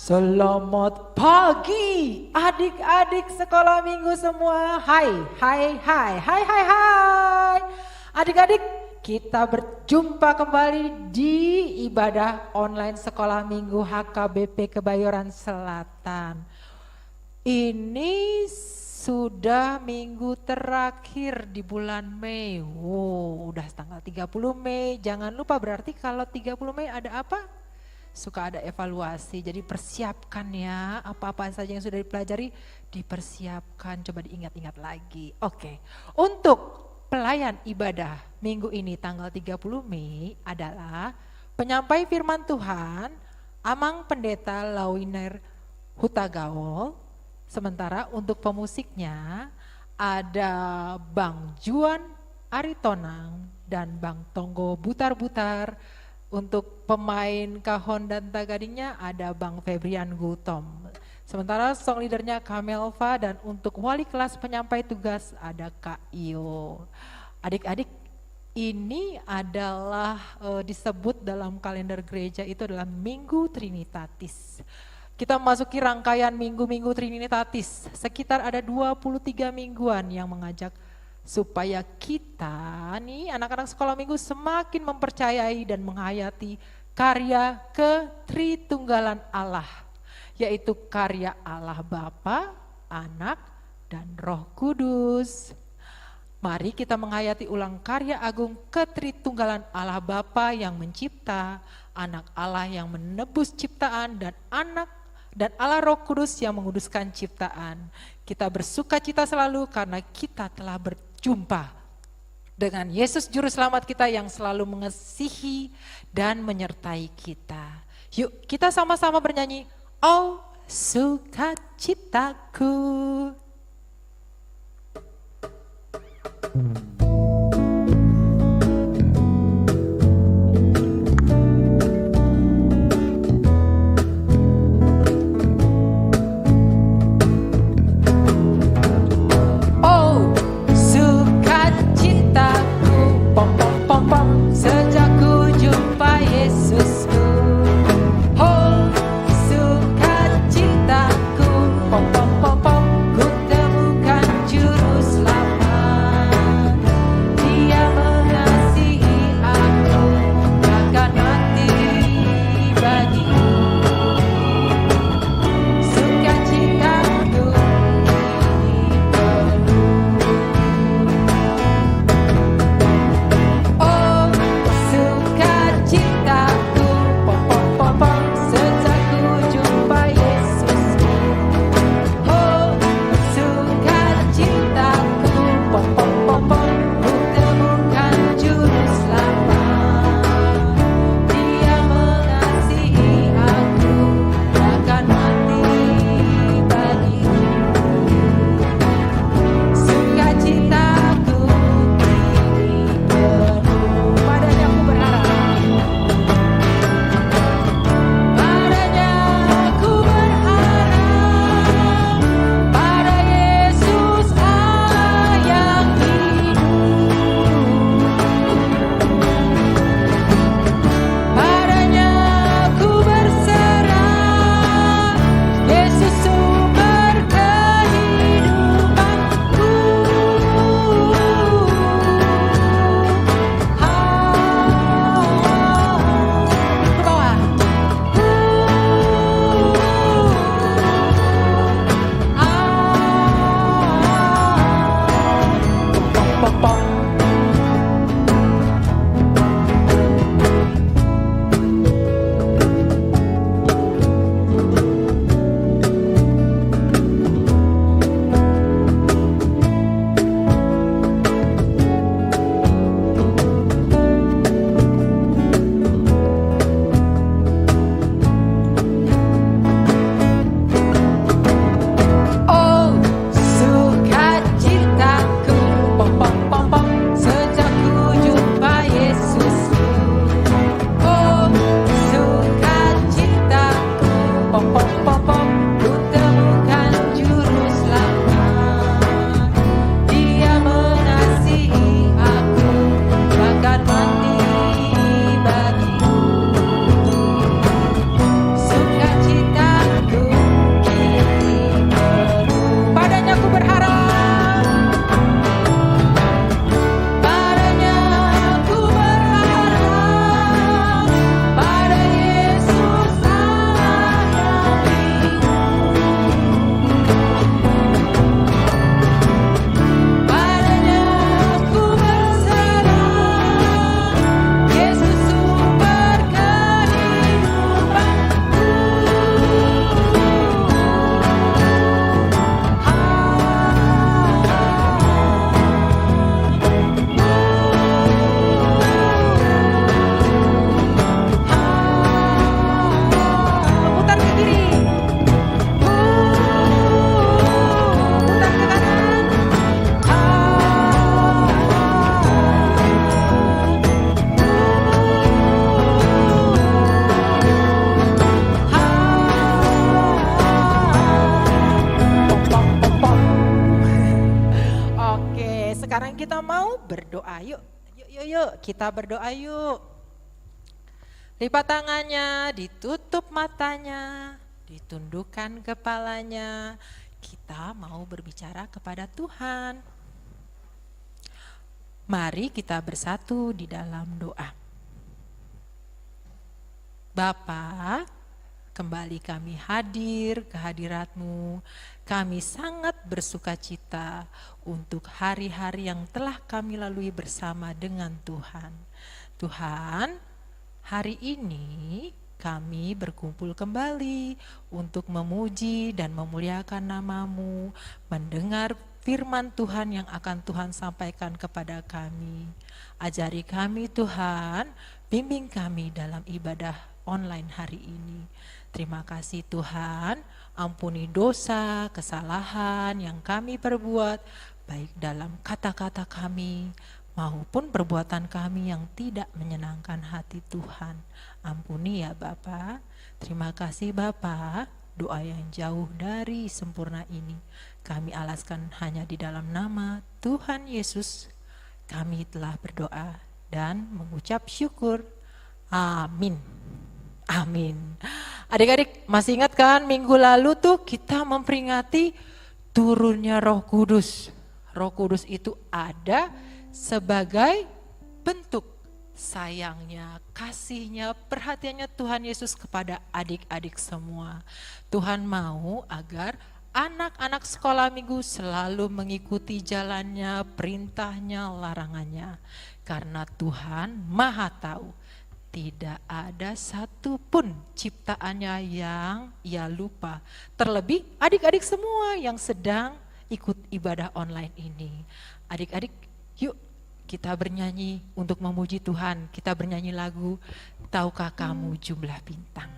Selamat pagi adik-adik sekolah minggu semua. Hai. Adik-adik, kita berjumpa kembali di ibadah online sekolah minggu HKBP Kebayoran Selatan. Ini sudah minggu terakhir di bulan Mei. Wow, udah tanggal 30 Mei. Jangan lupa, berarti kalau 30 Mei ada apa? Suka ada evaluasi, jadi persiapkan ya, apa-apa saja yang sudah dipelajari dipersiapkan, coba diingat-ingat lagi. Oke, untuk pelayan ibadah minggu ini tanggal 30 Mei adalah penyampai firman Tuhan Amang Pendeta Lawiner Hutagaol. Sementara untuk pemusiknya ada Bang Juan Aritonang dan Bang Tonggo Butar-Butar. Untuk pemain kahon dan tagadingnya ada Bang Febrian Gutom. Sementara song leadernya Kamelva, dan untuk wali kelas penyampai tugas ada Kak Iyo. Adik-adik, ini adalah disebut dalam kalender gereja itu adalah Minggu Trinitatis. Kita memasuki rangkaian minggu-minggu Trinitatis. Sekitar ada 23 mingguan yang mengajak supaya kita nih anak-anak sekolah minggu semakin mempercayai dan menghayati karya ketritunggalan Allah, yaitu karya Allah Bapa, Anak, dan Roh Kudus. Mari kita menghayati ulang karya agung ketritunggalan Allah Bapa yang mencipta, Anak Allah yang menebus ciptaan, dan Anak dan Allah Roh Kudus yang menguduskan ciptaan. Kita bersukacita selalu karena kita telah berjumpa dengan Yesus Juru Selamat kita yang selalu mengasihi dan menyertai kita. Yuk kita sama-sama bernyanyi, oh sukacitaku. Sejak ku jumpa Yesusku, oh sukacitaku, ku temukan juru selamat. yang mau berdoa? Yuk, yuk, kita berdoa yuk. Lipat tangannya, ditutup matanya, ditundukkan kepalanya. Kita mau berbicara kepada Tuhan. Mari kita bersatu di dalam doa. Bapa, kembali kami hadir ke hadirat-Mu. Kami sangat bersuka cita untuk hari-hari yang telah kami lalui bersama dengan Tuhan. Tuhan, hari ini kami berkumpul kembali untuk memuji dan memuliakan nama-Mu, mendengar firman Tuhan yang akan Tuhan sampaikan kepada kami. Ajari kami Tuhan, bimbing kami dalam ibadah online hari ini. Terima kasih Tuhan, ampuni dosa, kesalahan yang kami perbuat, baik dalam kata-kata kami maupun perbuatan kami yang tidak menyenangkan hati Tuhan. Ampuni ya Bapa. Terima kasih Bapa, doa yang jauh dari sempurna ini kami alaskan hanya di dalam nama Tuhan Yesus. Kami telah berdoa dan mengucap syukur. Amin. Amin. Adik-adik masih ingat kan minggu lalu tuh kita memperingati turunnya Roh Kudus. Roh Kudus itu ada sebagai bentuk sayangnya, kasihnya, perhatiannya Tuhan Yesus kepada adik-adik semua. Tuhan mau agar anak-anak sekolah minggu selalu mengikuti jalannya, perintahnya, larangannya. Karena Tuhan Maha Tahu. Tidak ada satupun ciptaannya yang ia lupa. Terlebih adik-adik semua yang sedang ikut ibadah online ini. Adik-adik, yuk kita bernyanyi untuk memuji Tuhan. Kita bernyanyi lagu Tahukah Kamu Jumlah Bintang.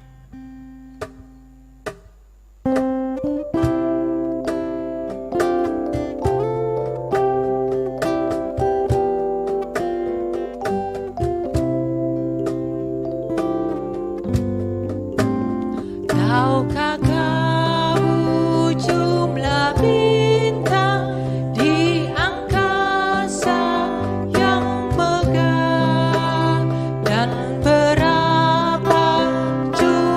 Tahukah kamu jumlah bintang di angkasa yang megah, dan berapa jumlah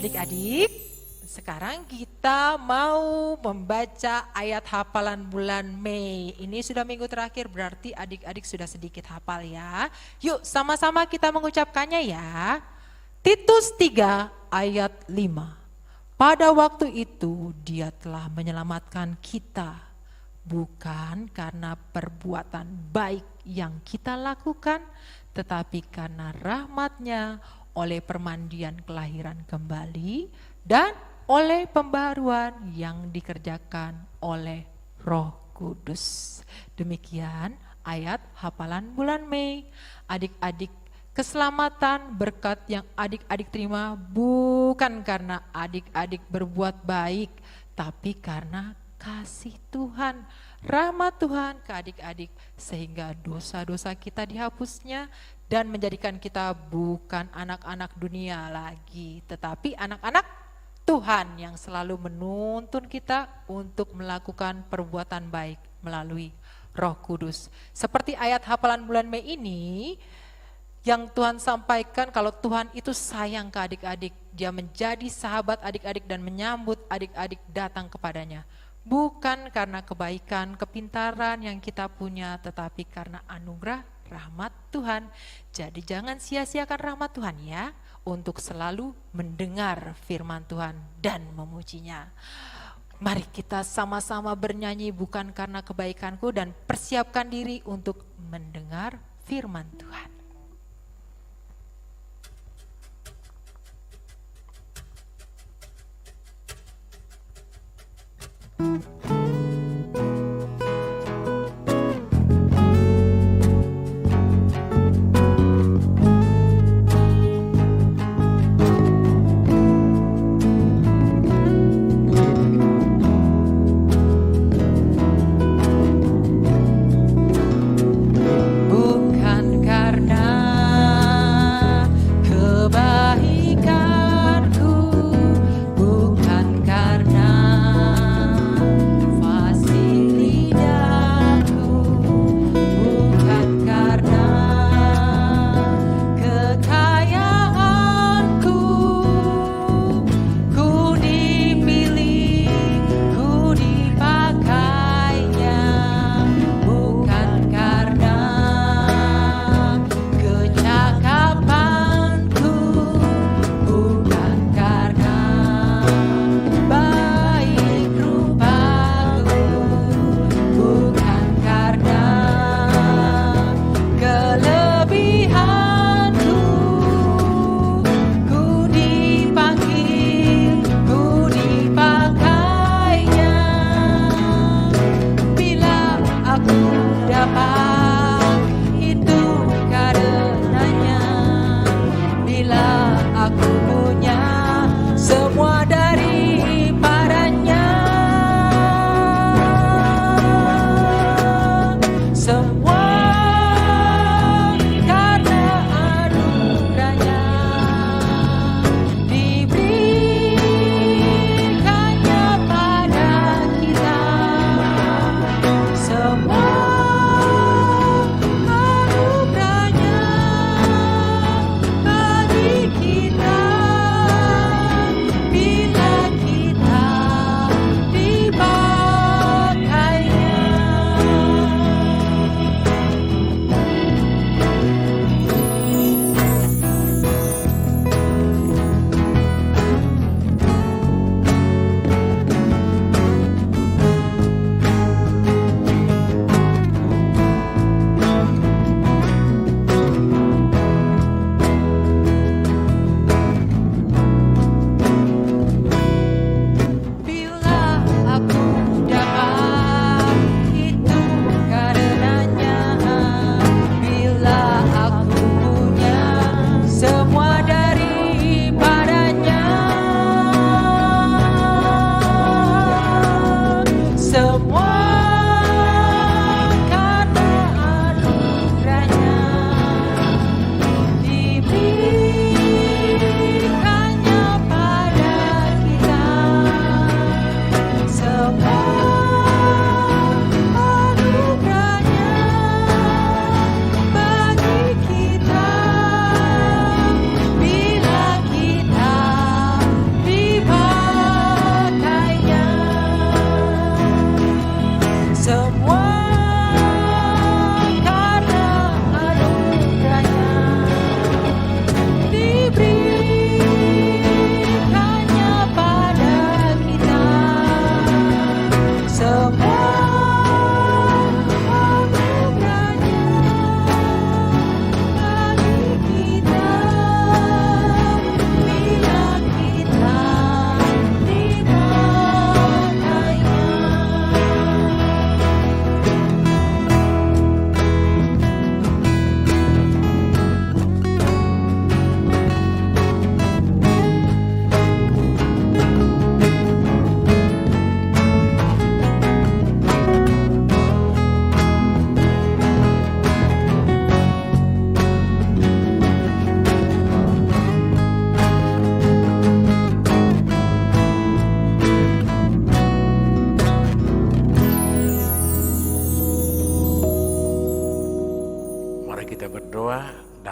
Adik-adik, sekarang kita mau membaca ayat hafalan bulan Mei. Ini sudah minggu terakhir, berarti adik-adik sudah sedikit hafal ya. Yuk sama-sama kita mengucapkannya ya. Titus 3 ayat 5. Pada waktu itu dia telah menyelamatkan kita, bukan karena perbuatan baik yang kita lakukan, tetapi karena rahmat-Nya oleh permandian kelahiran kembali dan oleh pembaruan yang dikerjakan oleh Roh Kudus. Demikian ayat hafalan bulan Mei. Adik-adik, keselamatan berkat yang adik-adik terima bukan karena adik-adik berbuat baik, tapi karena kasih Tuhan, rahmat Tuhan ke adik-adik, sehingga dosa-dosa kita dihapusnya dan menjadikan kita bukan anak-anak dunia lagi, tetapi anak-anak Tuhan yang selalu menuntun kita untuk melakukan perbuatan baik melalui Roh Kudus. Seperti ayat hafalan bulan Mei ini yang Tuhan sampaikan, kalau Tuhan itu sayang ke adik-adik, Dia menjadi sahabat adik-adik dan menyambut adik-adik datang kepadanya. Bukan karena kebaikan, kepintaran yang kita punya, tetapi karena anugerah rahmat Tuhan. Jadi jangan sia-siakan rahmat Tuhan ya, untuk selalu mendengar firman Tuhan dan memujinya. Mari kita sama-sama bernyanyi bukan karena kebaikanku, dan persiapkan diri untuk mendengar firman Tuhan.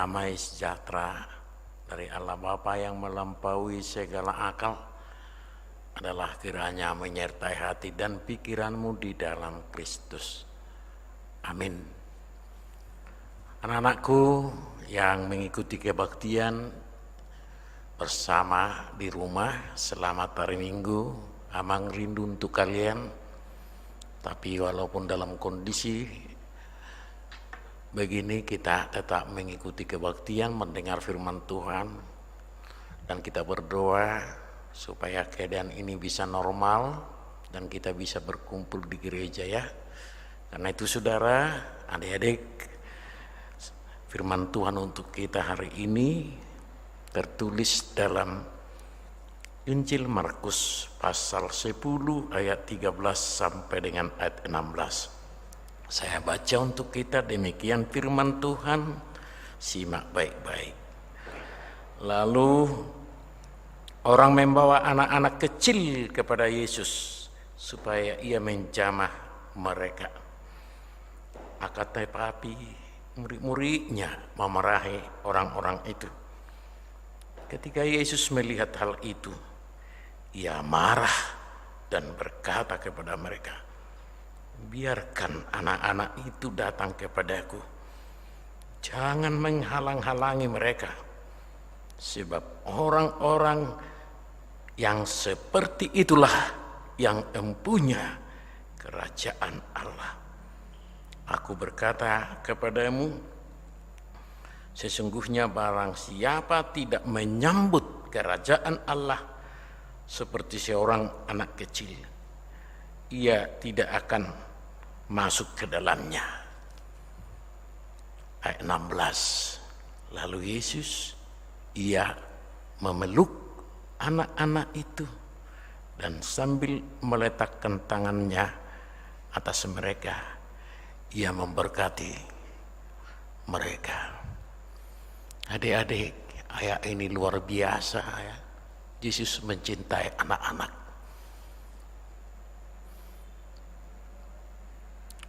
Damai sejahtera dari Allah Bapa yang melampaui segala akal adalah kiranya menyertai hati dan pikiranmu di dalam Kristus. Amin. Anak-anakku yang mengikuti kebaktian bersama di rumah, selamat hari Minggu. Amang rindu untuk kalian, tapi walaupun dalam kondisi begini kita tetap mengikuti kebaktian, mendengar firman Tuhan, dan kita berdoa supaya keadaan ini bisa normal dan kita bisa berkumpul di gereja ya. Karena itu saudara, adik-adik, firman Tuhan untuk kita hari ini tertulis dalam Injil Markus pasal 10 ayat 13 sampai dengan ayat 16. Saya baca untuk kita, demikian firman Tuhan, simak baik-baik. Lalu orang membawa anak-anak kecil kepada Yesus supaya ia menjamah mereka. Akan tetapi murid-muridnya memarahi orang-orang itu. Ketika Yesus melihat hal itu, ia marah dan berkata kepada mereka, biarkan anak-anak itu datang kepadaku, jangan menghalang-halangi mereka, sebab orang-orang yang seperti itulah yang empunya kerajaan Allah. Aku berkata kepadamu, sesungguhnya barang siapa tidak menyambut kerajaan Allah seperti seorang anak kecil, ia tidak akan masuk ke dalamnya. Ayat 16. Lalu Yesus, ia memeluk anak-anak itu dan sambil meletakkan tangannya atas mereka, ia memberkati mereka. Adik-adik, ayat ini luar biasa ya. Yesus mencintai anak-anak.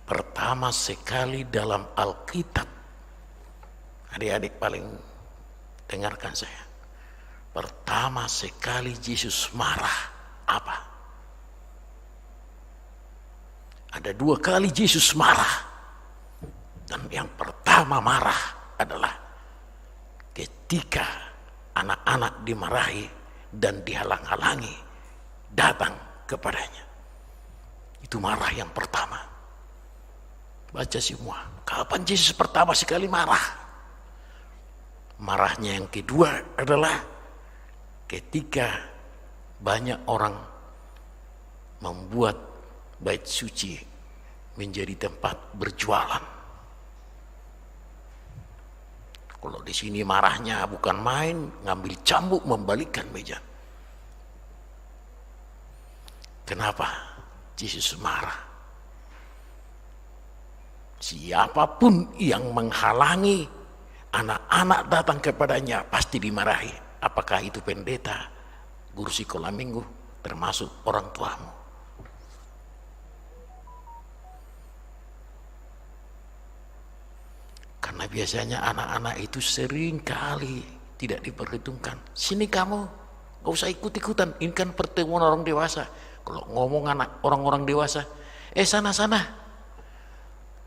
Pertama sekali dalam Alkitab, adik-adik paling dengarkan saya. Pertama sekali Yesus marah, apa? Ada 2 kali Yesus marah. Dan yang pertama marah adalah ketika anak-anak dimarahi dan dihalang-halangi datang kepadanya. Itu marah yang pertama. Baca semua. Kapan Yesus pertama sekali marah? Marahnya yang kedua adalah ketika banyak orang membuat bait suci menjadi tempat berjualan. Kalau di sini marahnya bukan main, ngambil cambuk membalikkan meja. Kenapa Yesus marah? Siapapun yang menghalangi anak-anak datang kepadanya pasti dimarahi. Apakah itu pendeta, guru sekolah minggu, termasuk orang tuamu. Karena biasanya anak-anak itu sering kali tidak diperhitungkan. Sini kamu, gak usah ikut-ikutan. Ini kan pertemuan orang dewasa. Kalau ngomong anak orang-orang dewasa, sana-sana.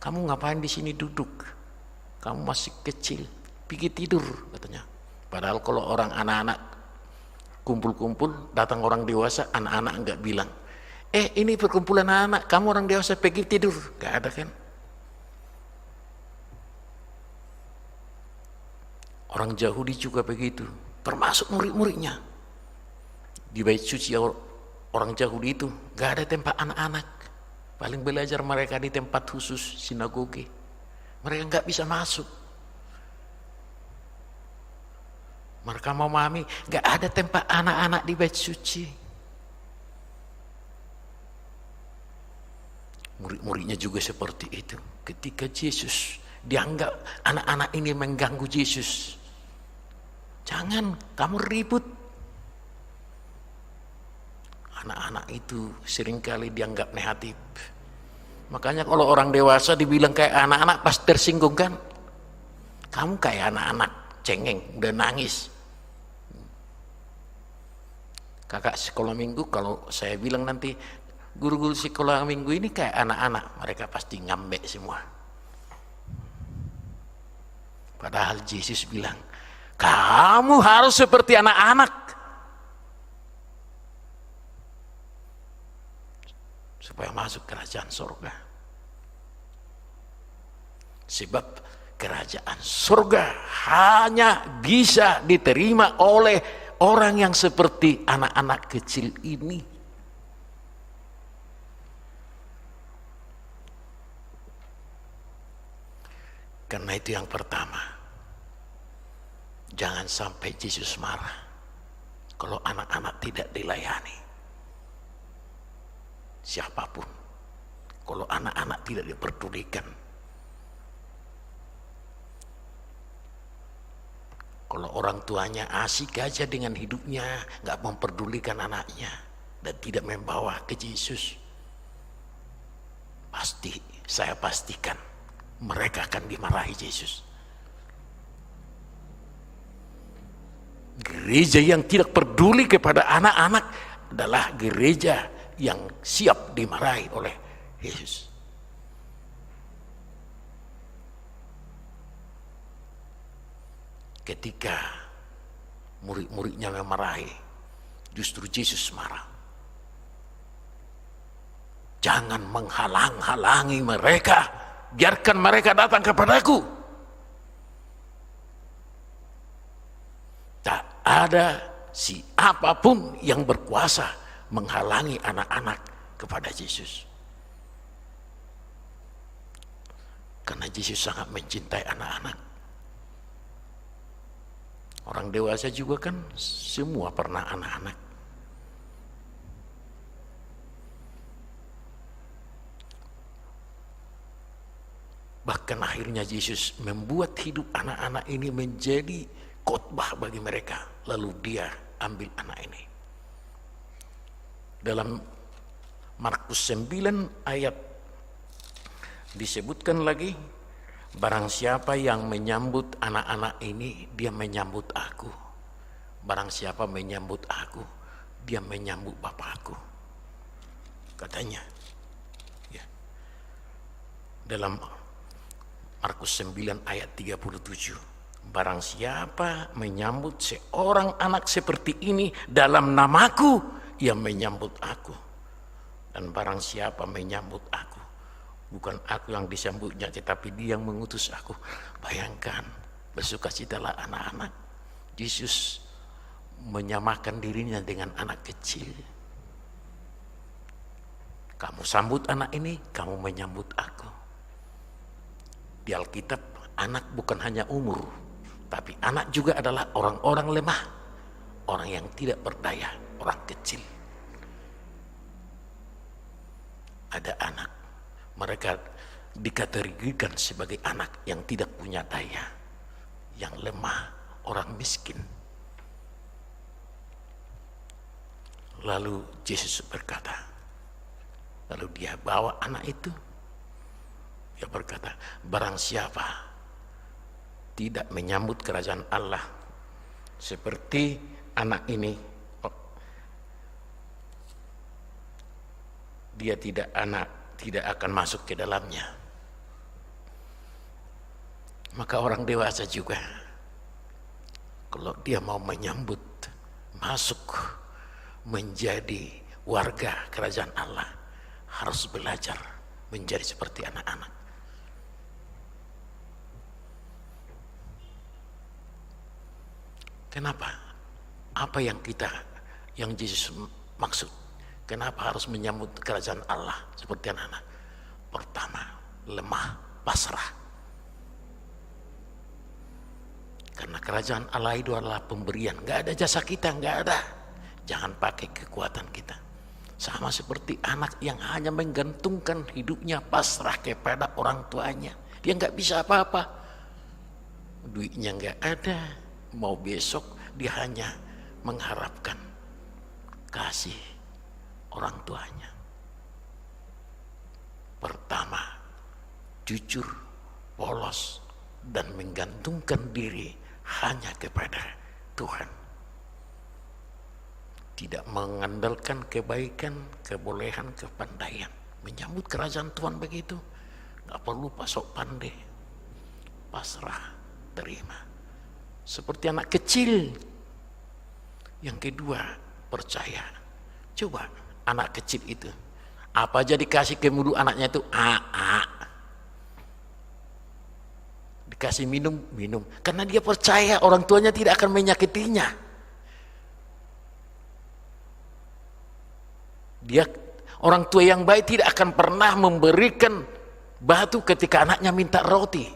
Kamu ngapain di sini duduk? Kamu masih kecil, pergi tidur katanya. Padahal kalau orang anak-anak kumpul-kumpul, datang orang dewasa, anak-anak enggak bilang, ini perkumpulan anak, kamu orang dewasa pergi tidur. Enggak ada kan? Orang Yahudi juga begitu, termasuk murid-muridnya. Di bait suci orang Yahudi itu enggak ada tempat anak-anak. Paling belajar mereka di tempat khusus sinagoge. Mereka enggak bisa masuk. Mereka memahami enggak ada tempat anak-anak di bait suci. Murid-muridnya juga seperti itu. Ketika Yesus dianggap anak-anak ini mengganggu Yesus, jangan kamu ribut. Anak-anak itu seringkali dianggap negatif. Makanya kalau orang dewasa dibilang kayak anak-anak pasti tersinggung kan? Kamu kayak anak-anak. cengeng, udah nangis. Kakak sekolah minggu, kalau saya bilang nanti guru-guru sekolah minggu ini kayak anak-anak, mereka pasti ngambek semua. Padahal Yesus bilang, kamu harus seperti anak-anak supaya masuk kerajaan surga. Sebab kerajaan surga hanya bisa diterima oleh orang yang seperti anak-anak kecil ini. Karena itu yang pertama, jangan sampai Yesus marah kalau anak-anak tidak dilayani. Siapapun, kalau anak-anak tidak diperdulikan, kalau orang tuanya asik aja dengan hidupnya, nggak memperdulikan anaknya dan tidak membawa ke Yesus, pasti, saya pastikan mereka akan dimarahi Yesus. Gereja yang tidak peduli kepada anak-anak adalah gereja yang siap dimarahi oleh Yesus. Ketika murid-muridnya memarahi, justru Yesus marah. Jangan menghalang-halangi mereka, biarkan mereka datang kepadaku. Tak ada siapapun yang berkuasa menghalangi anak-anak kepada Yesus. Karena Yesus sangat mencintai anak-anak. Orang dewasa juga kan semua pernah anak-anak. Bahkan akhirnya Yesus membuat hidup anak-anak ini menjadi khotbah bagi mereka. Lalu dia ambil anak ini. Dalam Markus 9 ayat disebutkan lagi, barang siapa yang menyambut anak-anak ini, dia menyambut aku. Barang siapa menyambut aku, dia menyambut Bapakku. Katanya. Ya. Dalam Markus 9 ayat 37. Barang siapa menyambut seorang anak seperti ini dalam namaku, ia menyambut aku. Dan barang siapa menyambut aku, bukan aku yang disambutnya, tetapi dia yang mengutus aku. Bayangkan, bersukacitalah anak-anak. Yesus menyamakan dirinya dengan anak kecil. Kamu sambut anak ini, kamu menyambut aku. Di Alkitab, anak bukan hanya umur, tapi anak juga adalah orang-orang lemah, orang yang tidak berdaya, orang kecil. Ada anak, mereka dikategorikan sebagai anak yang tidak punya daya, yang lemah, orang miskin. Lalu Yesus berkata, lalu dia bawa anak itu, dia berkata, barang siapa tidak menyambut kerajaan Allah seperti anak ini, dia tidak akan masuk ke dalamnya. Maka orang dewasa juga, kalau dia mau menyambut, masuk menjadi warga kerajaan Allah, harus belajar menjadi seperti anak-anak. Kenapa? Apa yang Yesus maksud? Kenapa harus menyambut kerajaan Allah seperti anak-anak? Pertama, lemah, pasrah. Karena kerajaan Allah itu adalah pemberian. Gak ada jasa kita, gak ada. Jangan pakai kekuatan kita. Sama seperti anak yang hanya menggantungkan hidupnya pasrah kepada orang tuanya. Dia gak bisa apa-apa. Duitnya gak ada. Mau besok dia hanya mengharapkan kasih orang tuanya. Pertama, jujur, polos, dan menggantungkan diri hanya kepada Tuhan. Tidak mengandalkan kebaikan, kebolehan, kepandaian. Menyambut kerajaan Tuhan begitu, gak perlu pasok pandai, pasrah, terima. Seperti anak kecil. Yang kedua, percaya. Coba anak kecil itu, apa aja dikasih ke mulut anaknya itu dikasih minum, karena dia percaya orang tuanya tidak akan menyakitinya. Orang tua yang baik tidak akan pernah memberikan batu ketika anaknya minta roti.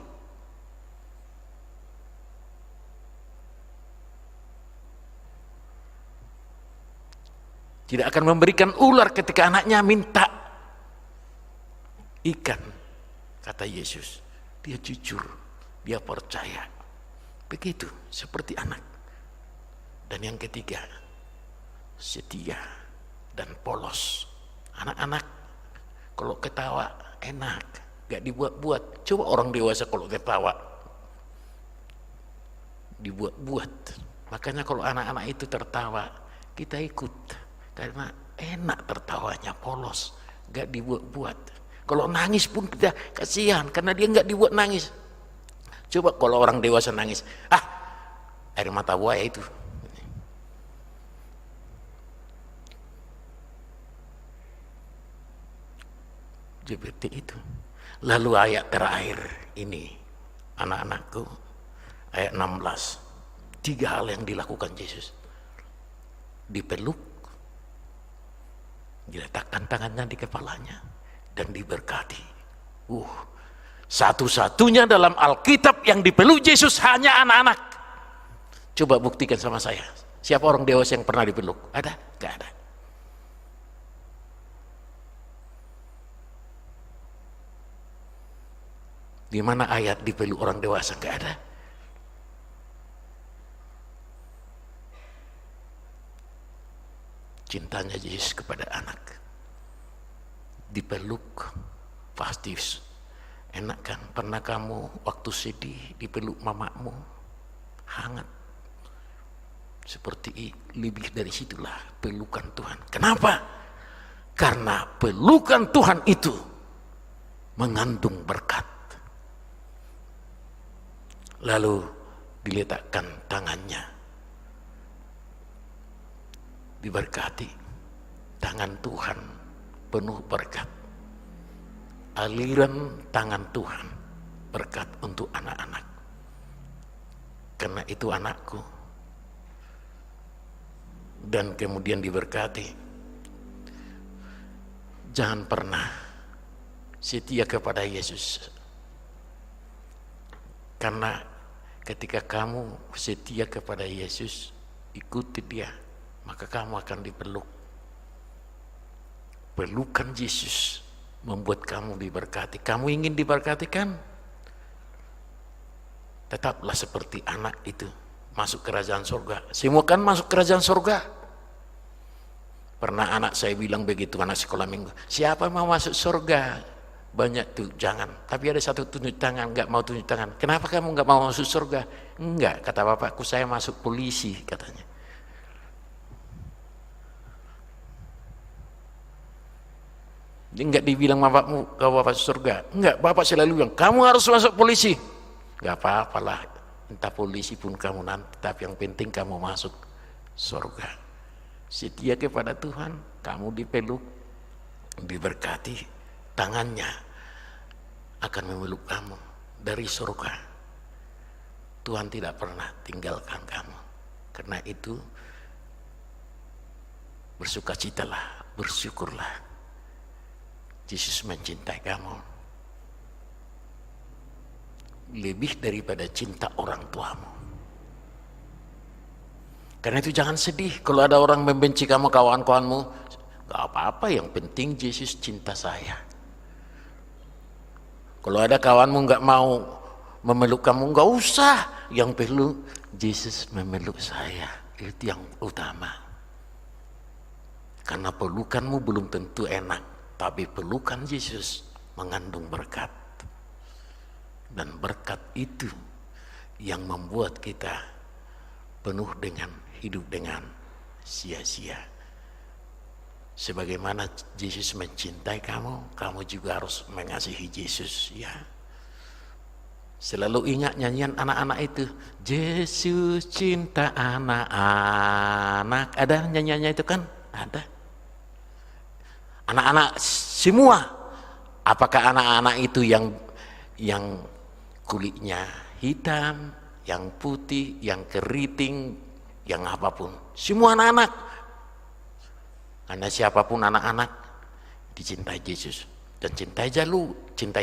Tidak akan memberikan ular ketika anaknya minta ikan. Kata Yesus, dia jujur, dia percaya. Begitu seperti anak. Dan yang ketiga, setia dan polos. Anak-anak kalau ketawa enak, gak dibuat-buat. Coba orang dewasa kalau ketawa dibuat-buat. Makanya kalau anak-anak itu tertawa, kita ikut, karena enak tertawanya, polos, gak dibuat-buat. Kalau nangis pun kita kasihan, karena dia gak dibuat nangis. Coba kalau orang dewasa nangis, air mata buaya itu. Seperti itu. Lalu ayat terakhir ini, anak-anakku, ayat 16. 3 hal yang dilakukan Yesus. Dipeluk, diletakkan tangannya di kepalanya, dan diberkati. Satu-satunya dalam Alkitab yang dipeluk Yesus hanya anak-anak. Coba buktikan sama saya. Siapa orang dewasa yang pernah dipeluk? Ada? Gak ada. Di mana ayat dipeluk orang dewasa? Gak ada. Cintanya Yesus kepada anak. Dipeluk pasti enak kan? Pernah kamu waktu sedih dipeluk mamamu? Hangat. Seperti lebih dari situlah pelukan Tuhan. Kenapa? Karena pelukan Tuhan itu mengandung berkat. Lalu diletakkan tangannya, diberkati. Tangan Tuhan penuh berkat. Aliran tangan Tuhan berkat untuk anak-anak. Karena itu anakku. Dan kemudian diberkati. Jangan pernah setia kepada Yesus. Karena ketika kamu setia kepada Yesus, ikuti dia, maka kamu akan dipeluk. Pelukan Yesus membuat kamu diberkati. Kamu ingin diberkati kan? Tetaplah seperti anak itu, masuk kerajaan surga. Semua kan masuk kerajaan surga. Pernah anak saya bilang begitu, anak sekolah minggu, siapa mau masuk surga? Banyak tuh, jangan. Tapi ada satu tunjuk tangan, nggak mau tunjuk tangan. Kenapa kamu nggak mau masuk surga? Enggak, kata bapakku, saya masuk polisi, katanya. Dia nggak dibilang bapakmu, kau bapak surga. Enggak, bapak selalu bilang, kamu harus masuk polisi. Nggak apa-apalah, entah polisi pun kamu nanti, tapi yang penting kamu masuk surga. Setia kepada Tuhan, kamu dipeluk, diberkati, tangannya akan memeluk kamu dari surga. Tuhan tidak pernah tinggalkan kamu. Karena itu bersukacitalah, bersyukurlah. Yesus mencintai kamu lebih daripada cinta orang tuamu. Karena itu jangan sedih kalau ada orang membenci kamu, kawan-kawanmu. Gak apa-apa, yang penting Yesus cinta saya. Kalau ada kawanmu nggak mau memeluk kamu, nggak usah. Yang perlu Yesus memeluk saya, itu yang utama. Karena pelukanmu belum tentu enak, tapi pelukan Yesus mengandung berkat. Dan berkat itu yang membuat kita penuh dengan hidup dengan sia-sia. Sebagaimana Yesus mencintai kamu, kamu juga harus mengasihi Yesus, ya. Selalu ingat nyanyian anak-anak itu, Yesus cinta anak-anak. Ada nyanyiannya itu kan? Ada. Anak-anak semua. Apakah anak-anak itu yang kulitnya hitam, yang putih, yang keriting, yang apapun. Semua anak-anak. Karena siapapun anak-anak dicintai Yesus. Dan cintai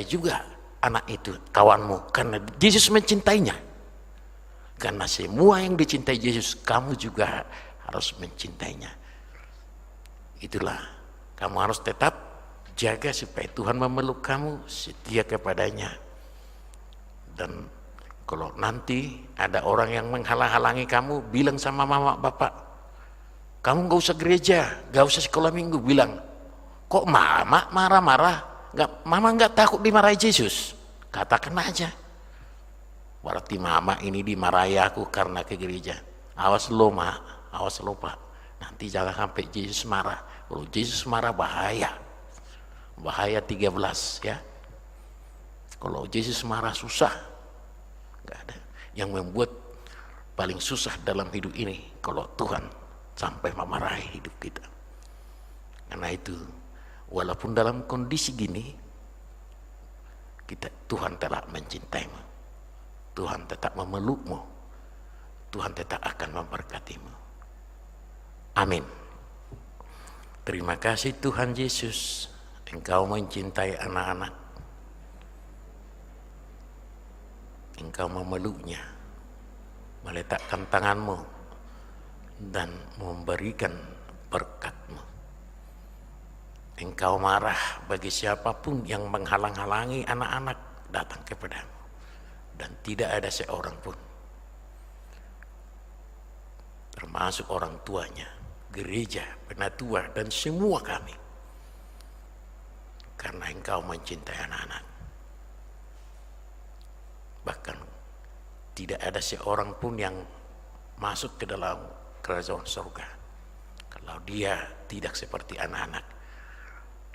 juga anak itu, kawanmu. Karena Yesus mencintainya. Karena semua yang dicintai Yesus, kamu juga harus mencintainya. Itulah, kamu harus tetap jaga supaya Tuhan memeluk kamu, setia kepadanya. Dan kalau nanti ada orang yang menghalang-halangi kamu, bilang sama mama bapak, kamu gak usah gereja, gak usah sekolah minggu. Bilang, kok mama marah-marah? Mama gak takut dimarahi Yesus? Katakan aja. Berarti mama ini dimarahi aku karena ke gereja. Awas lo mak, awas lo pak. Nanti jangan sampai Yesus marah. Kalau Yesus marah bahaya. Bahaya 13 ya. Kalau Yesus marah susah. Gak ada. Yang membuat paling susah dalam hidup ini kalau Tuhan sampai memarahi hidup kita. Karena itu, walaupun dalam kondisi gini, Tuhan telah mencintaimu. Tuhan tetap memelukmu. Tuhan tetap akan memberkatimu. Amin. Terima kasih Tuhan Yesus, Engkau mencintai anak-anak. Engkau memeluknya, meletakkan tanganmu dan memberikan berkat-Mu. Engkau marah bagi siapapun yang menghalang-halangi anak-anak datang kepadamu. Dan tidak ada seorang pun, termasuk orang tuanya, gereja, penatua, dan semua kami. Karena Engkau mencintai anak-anak. Bahkan tidak ada seorang pun yang masuk ke dalam kerajaan surga kalau dia tidak seperti anak-anak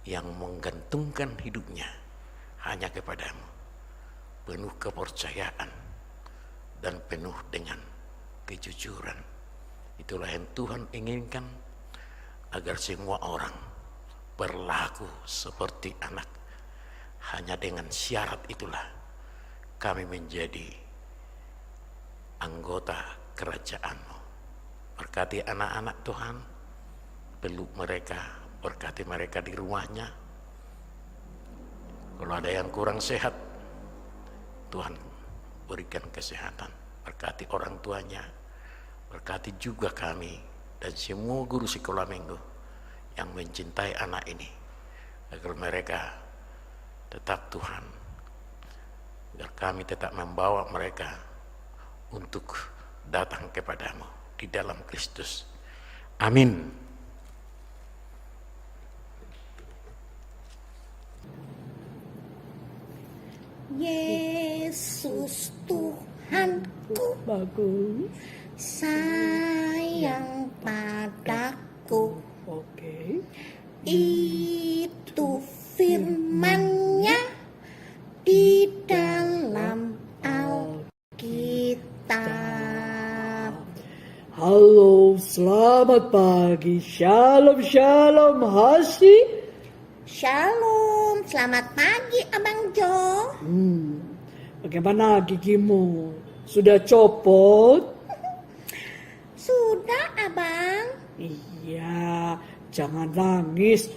yang menggantungkan hidupnya hanya kepadamu, penuh kepercayaan dan penuh dengan kejujuran. Itulah yang Tuhan inginkan, agar semua orang berlaku seperti anak. Hanya dengan syarat itulah kami menjadi anggota kerajaan-Mu. Berkati anak-anak Tuhan, peluk mereka, berkati mereka di rumahnya. Kalau ada yang kurang sehat, Tuhan berikan kesehatan. Berkati orang tuanya, berkati juga kami dan semua guru sekolah minggu yang mencintai anak ini, agar mereka tetap Tuhan, agar kami tetap membawa mereka untuk datang kepadamu di dalam Kristus. Amin. Yesus Tuhanku, Bagus. sayang padaku. Oke. Itu firman-Nya di dalam Alkitab. Halo, selamat pagi. Shalom, shalom, Hasi. Shalom, selamat pagi Abang Jo. Bagaimana gigimu? Sudah copot? Sudah Abang. Iya, jangan nangis.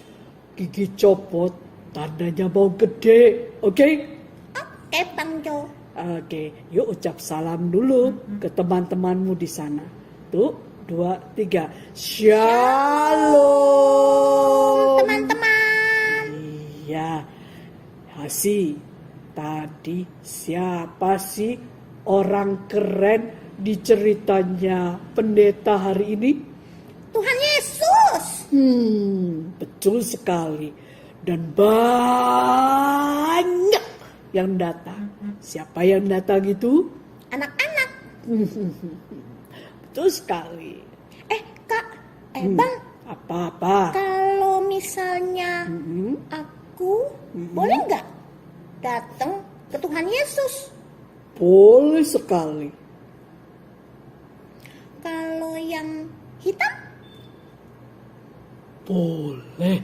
Gigi copot, tandanya mau gede. Oke? Oke Bang Jo. Oke, yuk ucap salam dulu ke teman-temanmu di sana. Tuh, 2, 3. Shalom. Teman-teman. Iya, Hasi, tadi siapa sih orang keren di ceritanya pendeta hari ini? Tuhan Yesus. Betul sekali. Dan banyak yang datang. Siapa yang datang itu? Anak-anak. Betul sekali. Kak, Bang, Apa-apa? kalau misalnya aku boleh nggak datang ke Tuhan Yesus? Boleh sekali. Kalau yang hitam, Boleh.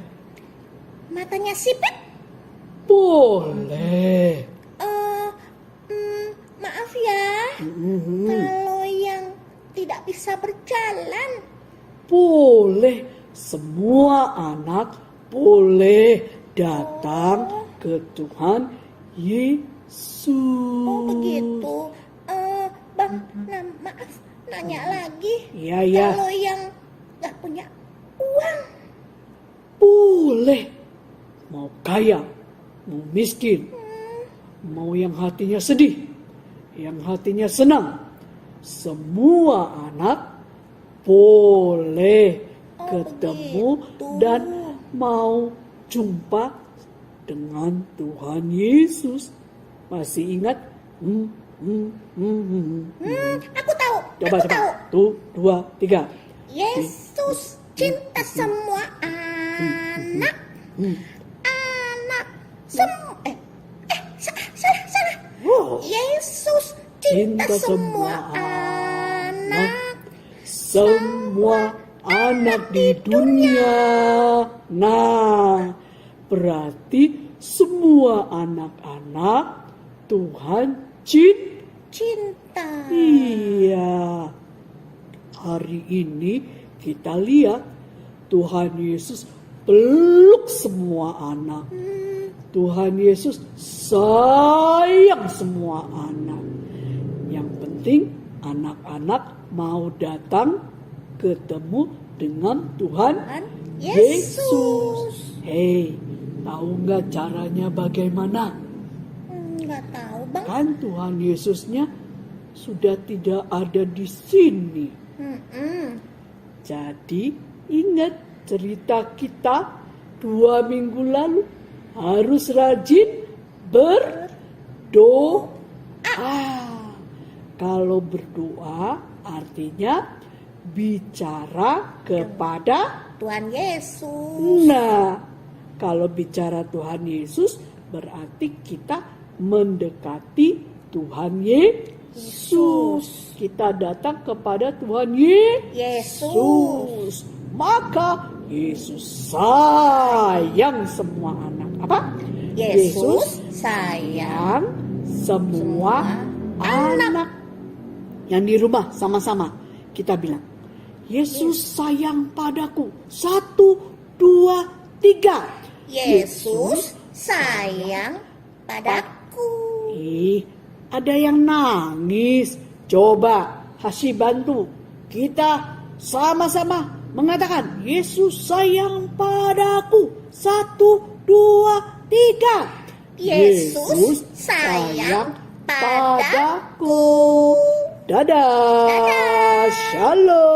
matanya sipit, Boleh. maaf ya. Kalau yang tidak bisa berjalan, Boleh. Semua anak boleh datang ke Tuhan Yesus. oh begitu. Bang, maaf nanya lagi. Iya, iya. Kalau yang nggak punya uang, Boleh. Mau kaya, mau miskin, mau yang hatinya sedih, yang hatinya senang. Semua anak boleh ketemu begitu. dan mau jumpa dengan Tuhan Yesus. Masih ingat? Aku tahu. Coba, aku coba. tahu. 1, 2, 3. Yesus cinta semua anak. Salah. Oh. Yesus cinta semua anak. Semua anak di dunia. Nah, berarti semua anak-anak Tuhan Cinta. Iya. Hari ini kita lihat Tuhan Yesus peluk semua anak. Tuhan Yesus sayang semua anak. Yang penting anak-anak mau datang ketemu dengan Tuhan Yesus. Hei, tahu nggak caranya bagaimana? Nggak tahu, Bang. Kan Tuhan Yesusnya sudah tidak ada di sini. Jadi ingat cerita kita 2 minggu lalu. Harus rajin berdoa. Kalau berdoa artinya bicara kepada Tuhan Yesus. Nah, kalau bicara Tuhan Yesus berarti kita mendekati Tuhan Yesus. Kita datang kepada Tuhan Yesus. Maka Yesus sayang semua anak. Apa? Yesus sayang semua anak. Yang di rumah sama-sama kita bilang, Yesus sayang padaku. 1, 2, 3. Yesus sayang padaku. Ada yang nangis. Coba Hasyi bantu. Kita sama-sama mengatakan, Yesus sayang padaku. 1, 2, 3. Yesus sayang padaku. Dadah. Shalom.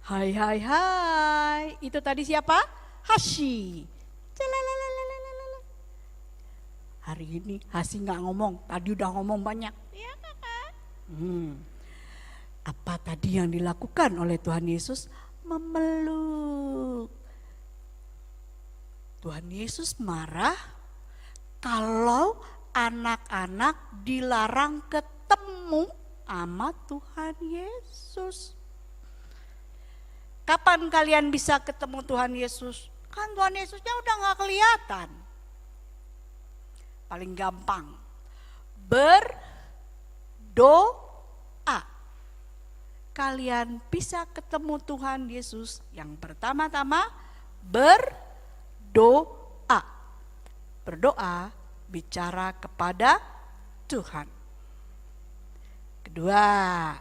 Hai. Itu tadi siapa? Hasyi. Calalalalala. Hari ini Hasyi nggak ngomong, tadi udah ngomong banyak. Iya kakak. Apa tadi yang dilakukan oleh Tuhan Yesus? Memeluk. Tuhan Yesus marah kalau anak-anak dilarang ketemu sama Tuhan Yesus. Kapan kalian bisa ketemu Tuhan Yesus? Kan Tuhan Yesusnya udah gak kelihatan. Paling gampang. Berdoa. Kalian bisa ketemu Tuhan Yesus. Yang pertama-tama berdoa. Berdoa bicara kepada Tuhan. Kedua,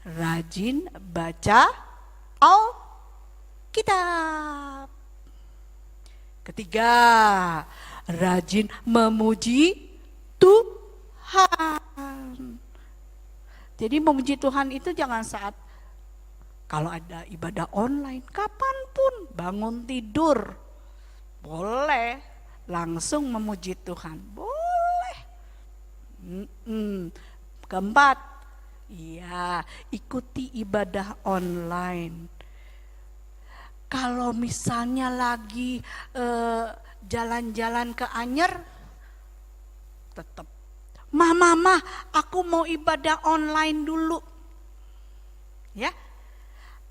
rajin baca Alkitab. Ketiga, rajin memuji Tuhan. Jadi memuji Tuhan itu jangan saat kalau ada ibadah online, kapanpun bangun tidur boleh, langsung memuji Tuhan. Boleh. Keempat, iya, ikuti ibadah online. Kalau misalnya lagi jalan-jalan ke Anyer, tetap, mama, aku mau ibadah online dulu. Ya,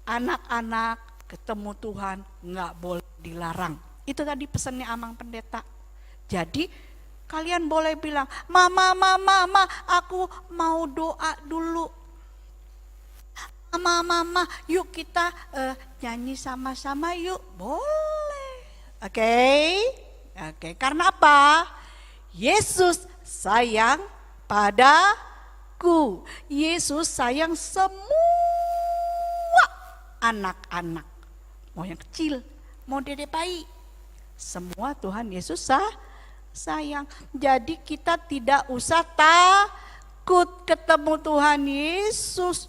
anak-anak ketemu Tuhan nggak boleh dilarang. Itu tadi pesannya Amang Pendeta. Jadi kalian boleh bilang, mama, aku mau doa dulu. Mama, yuk kita nyanyi sama-sama yuk. Boleh. Oke. Karena apa? Yesus sayang padaku. Yesus sayang semua anak-anak. Mau yang kecil, mau dedek bayi. Semua Tuhan Yesus sayang. Jadi kita tidak usah takut ketemu Tuhan Yesus.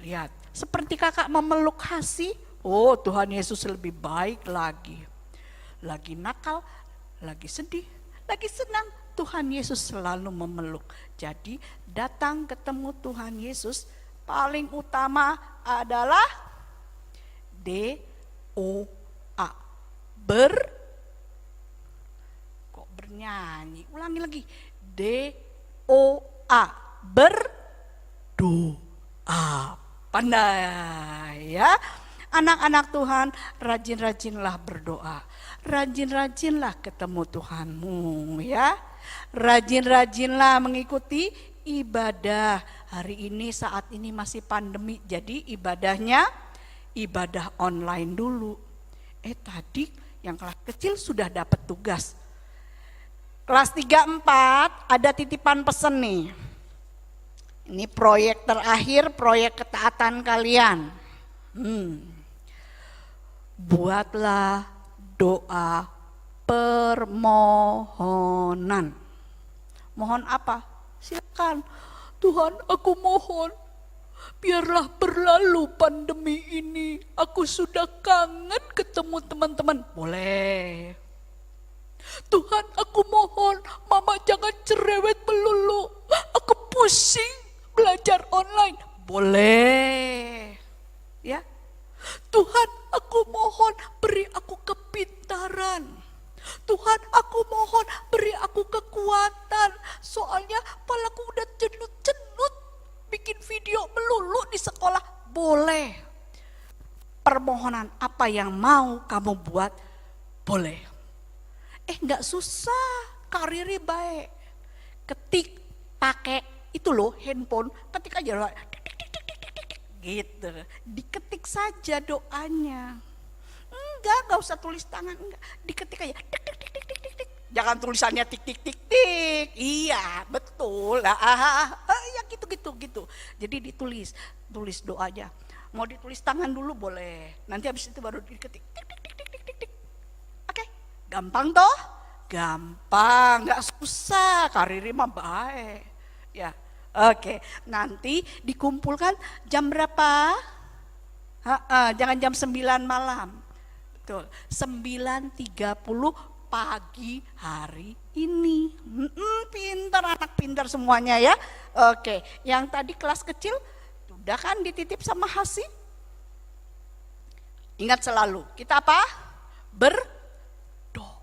Lihat, seperti kakak memeluk Hasi. Oh, Tuhan Yesus lebih baik lagi. Lagi nakal, lagi sedih, lagi senang, Tuhan Yesus selalu memeluk. Jadi datang ketemu Tuhan Yesus paling utama adalah DOA. Kok bernyanyi? Ulangi lagi. DOA. Berdoa. Pandai ya. Anak-anak Tuhan, rajin-rajinlah berdoa. Rajin-rajinlah ketemu Tuhanmu ya. Rajin-rajinlah mengikuti ibadah. Hari ini, saat ini masih pandemi, jadi ibadahnya ibadah online dulu. Tadi yang kelas kecil sudah dapat tugas. Kelas 3-4 ada titipan pesen nih. Ini proyek terakhir, proyek ketaatan kalian. Buatlah doa permohonan. Mohon apa? Silakan. Tuhan, aku mohon, biarlah berlalu pandemi ini. Aku sudah kangen ketemu teman-teman. Boleh. Tuhan, aku mohon, mama jangan cerewet melulu. Aku pusing belajar online. Boleh. Ya. Tuhan, aku mohon beri aku kepintaran. Tuhan, aku mohon beri aku kekuatan. Soalnya kepalaku udah cenut-cenut bikin video melulu di sekolah. Boleh. Permohonan apa yang mau kamu buat, boleh. Enggak susah, karirnya baik. Ketik, pakai itu loh handphone, ketik aja gitu. Diketik saja doanya. Enggak usah tulis tangan, enggak. Diketik aja. Jangan tulisannya tik. Iya, betul. Ya gitu. Jadi tulis doanya. Mau ditulis tangan dulu boleh. Nanti habis itu baru diketik. Oke, gampang toh? Gampang, enggak susah. Karirnya mah baik. Ya. Oke, nanti dikumpulkan jam berapa? Jangan jam 9 malam. Betul, 9.30 pagi hari ini. Pintar, anak pintar semuanya ya. Oke, yang tadi kelas kecil, udah kan dititip sama Hasi? Ingat selalu, kita apa? Berdoa.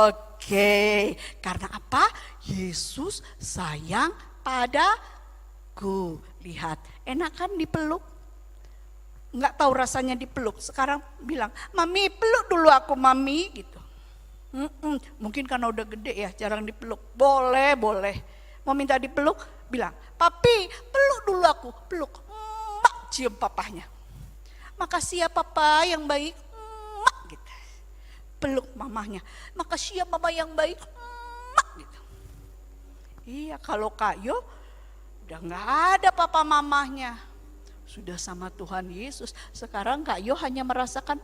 Oke, karena apa? Yesus sayang padaku. Lihat, enak kan dipeluk? Enggak tahu rasanya dipeluk. Sekarang bilang, mami peluk dulu aku mami gitu. Mungkin karena udah gede ya, jarang dipeluk. Boleh. Mau minta dipeluk, bilang, papi peluk dulu aku. Peluk, mak cium papahnya. Makasih ya papa yang baik, mak gitu. Peluk mamahnya, makasih ya mama yang baik, mak gitu. Iya, kalau Kak Yo udah gak ada papa mamahnya. Sudah sama Tuhan Yesus. Sekarang Kak Yo hanya merasakan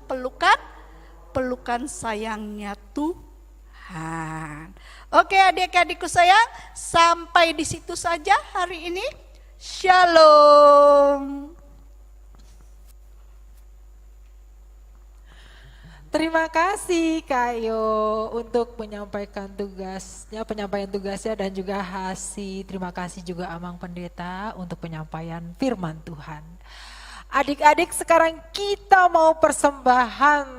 pelukan sayangnya Tuhan. Oke adik-adikku sayang, sampai di situ saja hari ini. Shalom. Terima kasih Kayo untuk penyampaian tugasnya dan juga Hasi. Terima kasih juga Amang Pendeta untuk penyampaian firman Tuhan. Adik-adik, sekarang kita mau persembahan.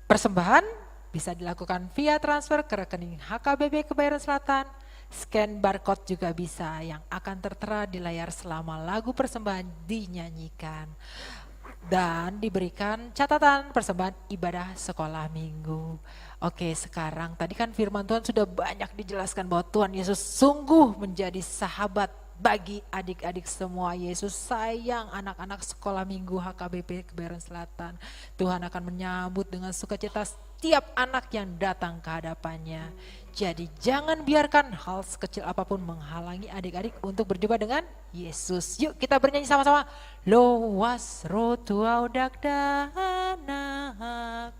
Persembahan bisa dilakukan via transfer ke rekening HKBP Kebayoran Selatan. Scan barcode juga bisa yang akan tertera di layar selama lagu persembahan dinyanyikan. Dan diberikan catatan persembahan ibadah sekolah minggu. Oke, sekarang tadi kan firman Tuhan sudah banyak dijelaskan bahwa Tuhan Yesus sungguh menjadi sahabat bagi adik-adik semua. Yesus sayang anak-anak sekolah minggu HKBP Kebayoran Selatan. Tuhan akan menyambut dengan sukacita setiap anak yang datang ke hadapannya. Jadi jangan biarkan hal sekecil apapun menghalangi adik-adik untuk berjumpa dengan Yesus. Yuk kita bernyanyi sama-sama. Loas rotua udak danak.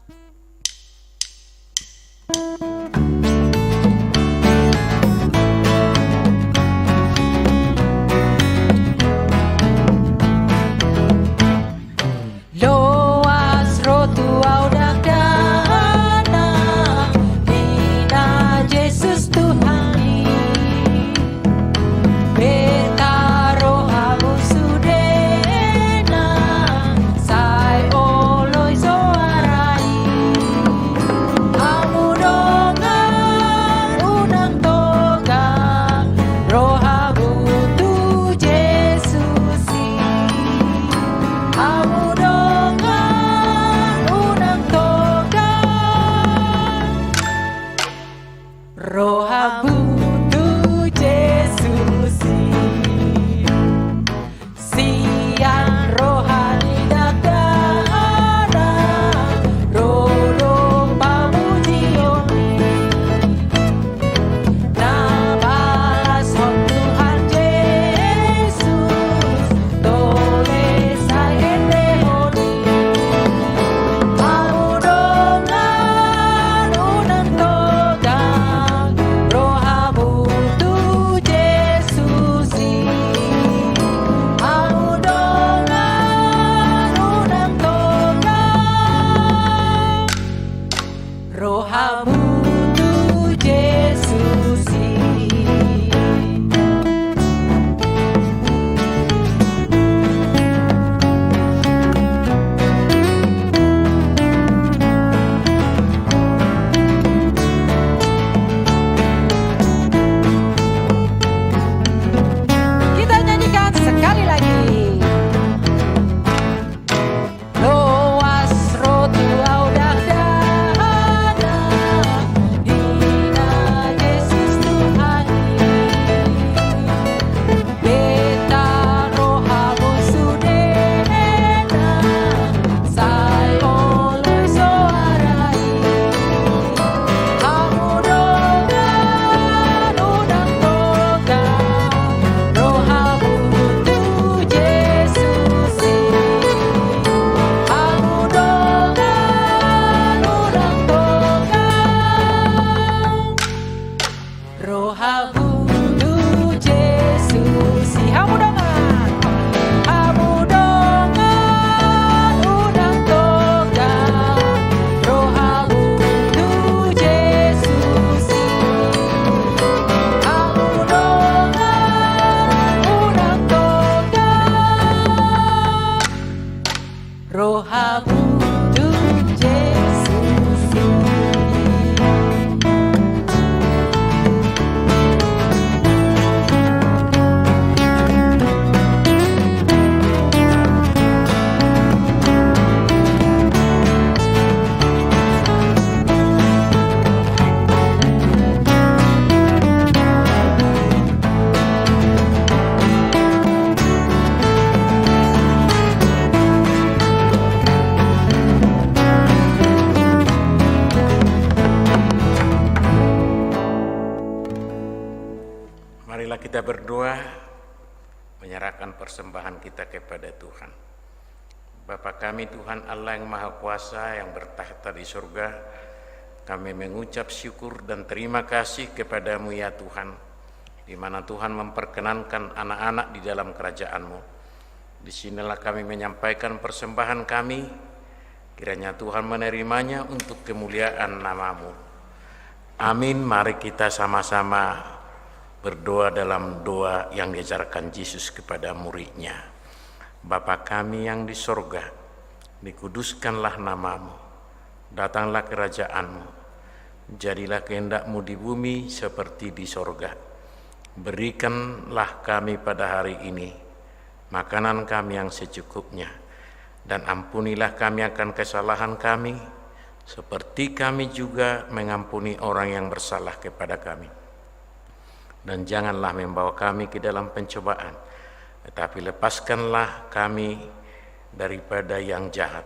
Loas rotua udak danak. Hina Yesus Tuhan. Beta rohamu sudena. Sai oloi zoarai. Amudongan unang togang. Rohamu tu Yesusi. Amudongan unang togang. Rohamu tu Yesusi. Siang rohani dakdana. Rodo pamujioni. Nabalas hom Tuhan Yesus. Tole saende honi. Amudongan unang togang. Rohamu tu Yesusi. Amudongan unang togang. Rohamu tu Yesusi. Kita nyanyikan sekali lagi. Loas rotua udak dana. Hina Yesus Tuhan. Beta rohamu sudena. Sai oloi zoarai. Amudongan unang togang. Rohamu tu Yesusi. Amudongan unang togang. Rohamu tu Yesusi. Amudongan. Amudongan unang togang. Rohamu tu Yesusi. Amudongan unang togang. Rohamu tu Yesusi. Marilah kita berdoa, menyerahkan persembahan kita kepada Tuhan. Bapa kami Tuhan Allah yang Maha Kuasa yang bertahta di surga, kami mengucap syukur dan terima kasih kepadamu ya Tuhan, di mana Tuhan memperkenankan anak-anak di dalam kerajaan-Mu. Disinilah kami menyampaikan persembahan kami, Kiranya Tuhan menerimanya untuk kemuliaan nama-Mu. Amin. Mari kita sama-sama berdoa dalam doa yang diajarkan Yesus kepada muridnya. Bapa kami yang di sorga, dikuduskanlah nama-Mu, datanglah kerajaan-Mu, jadilah kehendak-Mu di bumi seperti di sorga. Berikanlah kami pada hari ini makanan kami yang secukupnya, dan ampunilah kami akan kesalahan kami, seperti kami juga mengampuni orang yang bersalah kepada kami. Dan janganlah membawa kami ke dalam pencobaan, tetapi lepaskanlah kami daripada yang jahat.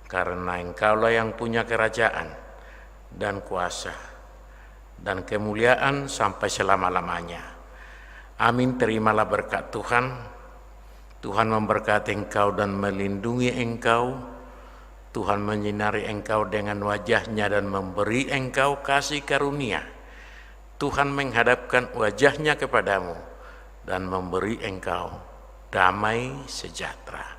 Karena Engkaulah yang punya kerajaan dan kuasa dan kemuliaan sampai selama-lamanya. Amin. Terimalah berkat Tuhan. Tuhan memberkati engkau dan melindungi engkau. Tuhan menyinari engkau dengan wajah-Nya dan memberi engkau kasih karunia. Tuhan menghadapkan wajah-Nya kepadamu dan memberi engkau damai sejahtera.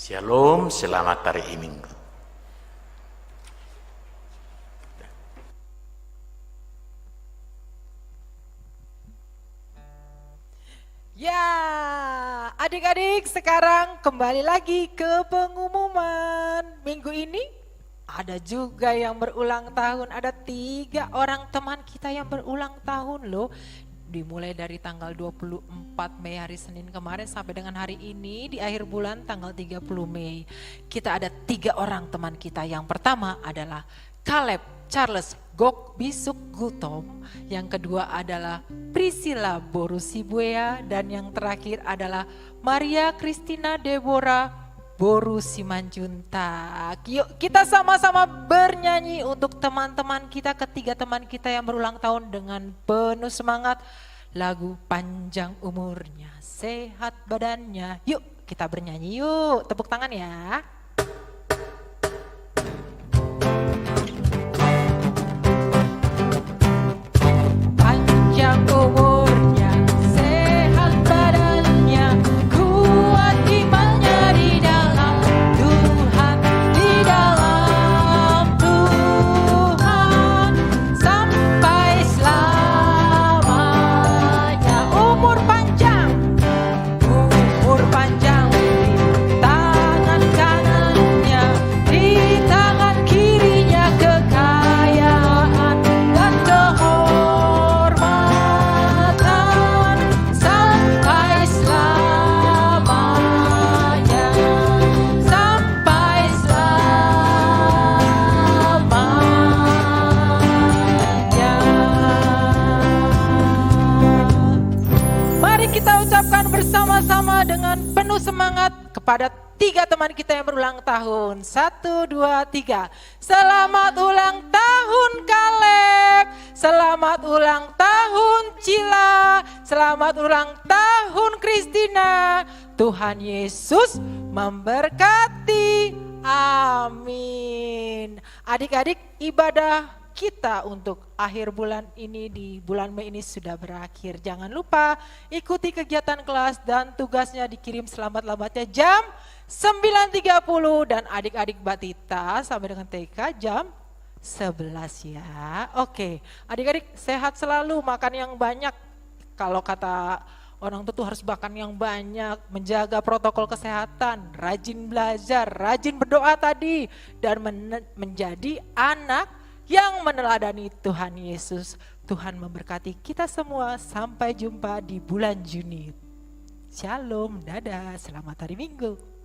Shalom, selamat hari Minggu. Ya, adik-adik sekarang kembali lagi ke pengumuman. Minggu ini ada juga yang berulang tahun, ada 3 orang teman kita yang berulang tahun loh. Dimulai dari tanggal 24 Mei hari Senin kemarin sampai dengan hari ini di akhir bulan tanggal 30 Mei. Kita ada 3 orang teman kita. Yang pertama adalah Caleb Charles Gok Bisuk Gutom. Yang kedua adalah Priscilla Borusibuea. Dan yang terakhir adalah Maria Christina Deborah Boru Simanjuntak. Yuk kita sama-sama bernyanyi untuk teman-teman kita, ketiga teman kita yang berulang tahun dengan penuh semangat. Lagu Panjang Umurnya, Sehat Badannya. Yuk kita bernyanyi yuk, tepuk tangan ya. Panjang umurnya, sehat badannya, kuat imannya di dalam Tuhan, di dalam Tuhan, sampai selamanya. Umur panjang di tangan kanannya, di tangan kirinya kekayaan dan kehormatan, sampai selamanya, sampai selamanya. Mari kita ucapkan bersama-sama dengan penuh semangat kepada 3 teman kita yang berulang tahun. 1, 2, 3. Selamat ulang tahun Caleb. Selamat ulang tahun Cila. Selamat ulang tahun Christina. Tuhan Yesus memberkati. Amin. Adik-adik, ibadah kita untuk akhir bulan ini di bulan Mei ini sudah berakhir. Jangan lupa ikuti kegiatan kelas dan tugasnya dikirim selamat-lambatnya jam 9.30 dan adik-adik Batita sampai dengan TK jam 11 ya. Oke, adik-adik sehat selalu, makan yang banyak. Kalau kata orang tua tuh harus makan yang banyak, menjaga protokol kesehatan, rajin belajar, rajin berdoa tadi, dan menjadi anak yang meneladani Tuhan Yesus. Tuhan memberkati kita semua. Sampai jumpa di bulan Juni. Shalom, dadah, selamat hari Minggu.